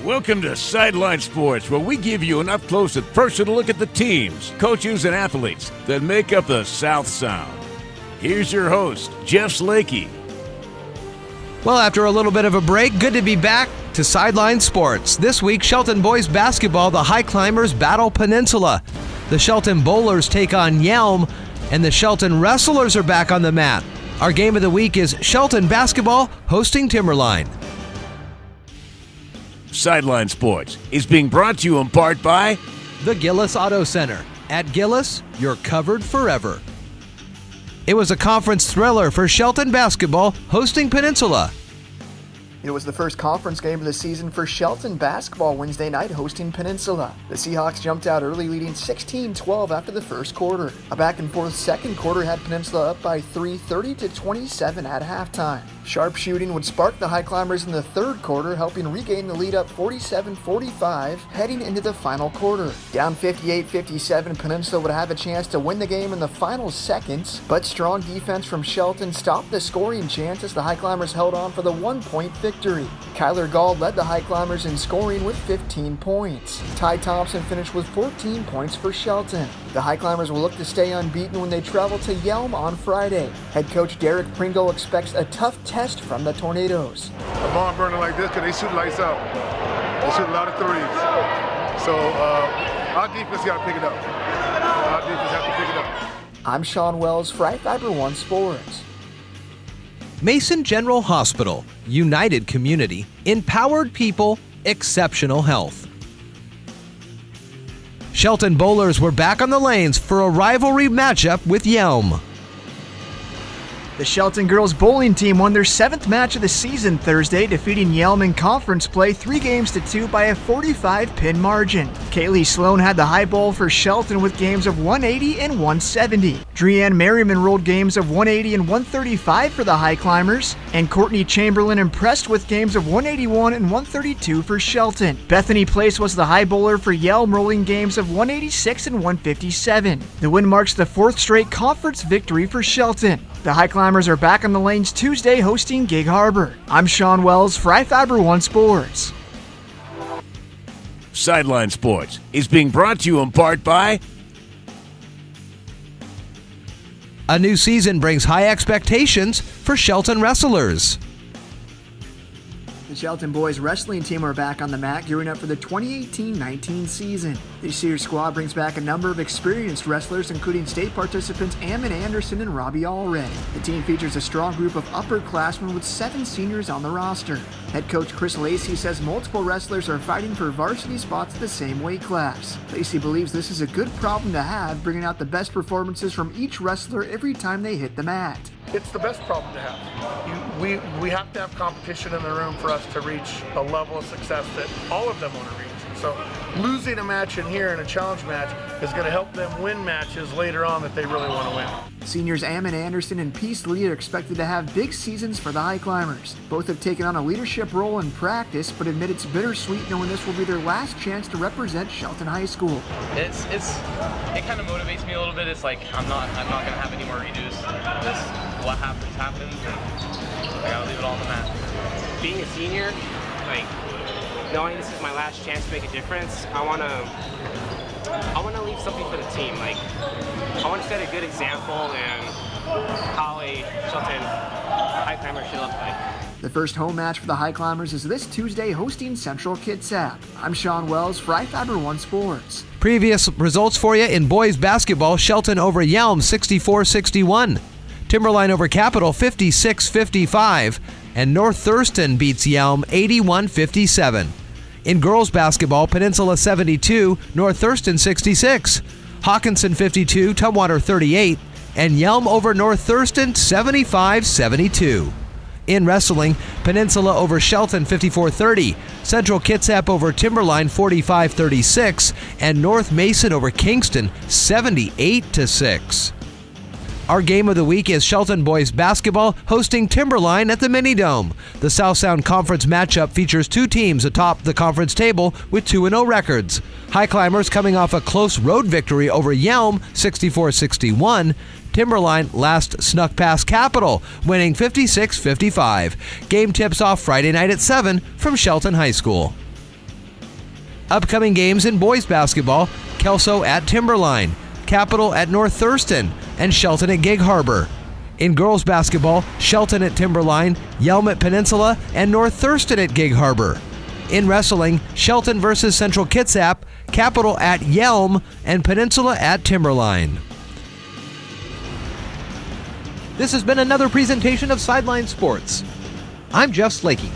Welcome to Sideline Sports, where we give you an up-close and personal look at the teams, coaches, and athletes that make up the South Sound. Here's your host, Jeff Slakey. Well, after a little bit of a break, good to be back to Sideline Sports. This week, Shelton Boys Basketball, the High Climbers battle Peninsula. The Shelton Bowlers take on Yelm, and the Shelton Wrestlers are back on the mat. Our game of the week is Shelton Basketball hosting Timberline. Sideline Sports is being brought to you in part by the Gillis Auto Center. At Gillis, you're covered forever. It was a conference thriller for Shelton Basketball hosting Peninsula. It was the first conference game of the season for Shelton Basketball Wednesday night hosting Peninsula. The Seahawks jumped out early, leading 16-12 after the first quarter. A back-and-forth second quarter had Peninsula up by 3, 30-27 at halftime. Sharp shooting would spark the High Climbers in the third quarter, helping regain the lead up 47-45 heading into the final quarter. Down 58-57, Peninsula would have a chance to win the game in the final seconds, but strong defense from Shelton stopped the scoring chance as the High Climbers held on for the 1-point victory. Kyler Gall led the High Climbers in scoring with 15 points. Ty Thompson finished with 14 points for Shelton. The High Climbers will look to stay unbeaten when they travel to Yelm on Friday. Head coach Derek Pringle expects a tough test from the Tornadoes. A barn burner like this because they shoot lights out. They shoot a lot of threes. So our defense got to pick it up. Our defense has to pick it up. I'm Sean Wells for iFIBER 1 Sports. Mason General Hospital, united community, empowered people, exceptional health. Shelton Bowlers were back on the lanes for a rivalry matchup with Yelm. The Shelton girls bowling team won their 7th match of the season Thursday, defeating Yelm in conference play 3-2 by a 45-pin margin. Kaylee Sloan had the high bowl for Shelton with games of 180 and 170. Drianne Merriman rolled games of 180 and 135 for the High Climbers, and Courtney Chamberlain impressed with games of 181 and 132 for Shelton. Bethany Place was the high bowler for Yelm, rolling games of 186 and 157. The win marks the 4th straight conference victory for Shelton. The High Climbers are back on the lanes Tuesday hosting Gig Harbor. I'm Sean Wells for iFIBER 1 Sports. Sideline Sports is being brought to you in part by A new season brings high expectations for Shelton Wrestlers. The Shelton Boys Wrestling team are back on the mat, gearing up for the 2018-19 season. This year's squad brings back a number of experienced wrestlers, including state participants Ammon Anderson and Robbie Allred. The team features a strong group of upperclassmen with 7 seniors on the roster. Head coach Chris Lacey says multiple wrestlers are fighting for varsity spots the same weight class. Lacey believes this is a good problem to have, bringing out the best performances from each wrestler every time they hit the mat. It's the best problem to have. We have to have competition in the room for us to reach a level of success that all of them want to reach. So losing a match in here in a challenge match is going to help them win matches later on that they really want to win. Seniors Ammon Anderson and Peace Lee are expected to have big seasons for the High Climbers. Both have taken on a leadership role in practice, but admit it's bittersweet knowing this will be their last chance to represent Shelton High School. It kind of motivates me a little bit. It's like I'm not going to have any more redos. What happens, and I got to leave it all on the mat. Being a senior, knowing this is my last chance to make a difference, I want to leave something for the team. I want to set a good example and how a Shelton High Climber should look like. The first home match for the High Climbers is this Tuesday hosting Central Kitsap. I'm Sean Wells for iFIBER 1 Sports. Previous results for you in boys basketball: Shelton over Yelm 64-61. Timberline over Capital 56-55, and North Thurston beats Yelm 81-57. In girls basketball, Peninsula 72, North Thurston 66, Hawkinson 52, Tumwater 38, and Yelm over North Thurston 75-72. In wrestling, Peninsula over Shelton 54-30, Central Kitsap over Timberline 45-36, and North Mason over Kingston 78-6. Our game of the week is Shelton Boys Basketball hosting Timberline at the Mini Dome. The South Sound Conference matchup features 2 teams atop the conference table with 2-0 records. High Climbers coming off a close road victory over Yelm 64-61. Timberline last snuck past Capital, winning 56-55. Game tips off Friday night at 7 from Shelton High School. Upcoming games in boys basketball: Kelso at Timberline, Capital at North Thurston, and Shelton at Gig Harbor. In girls basketball, Shelton at Timberline, Yelm at Peninsula, and North Thurston at Gig Harbor. In wrestling, Shelton versus Central Kitsap, Capital at Yelm, and Peninsula at Timberline. This has been another presentation of Sideline Sports. I'm Jeff Slakey.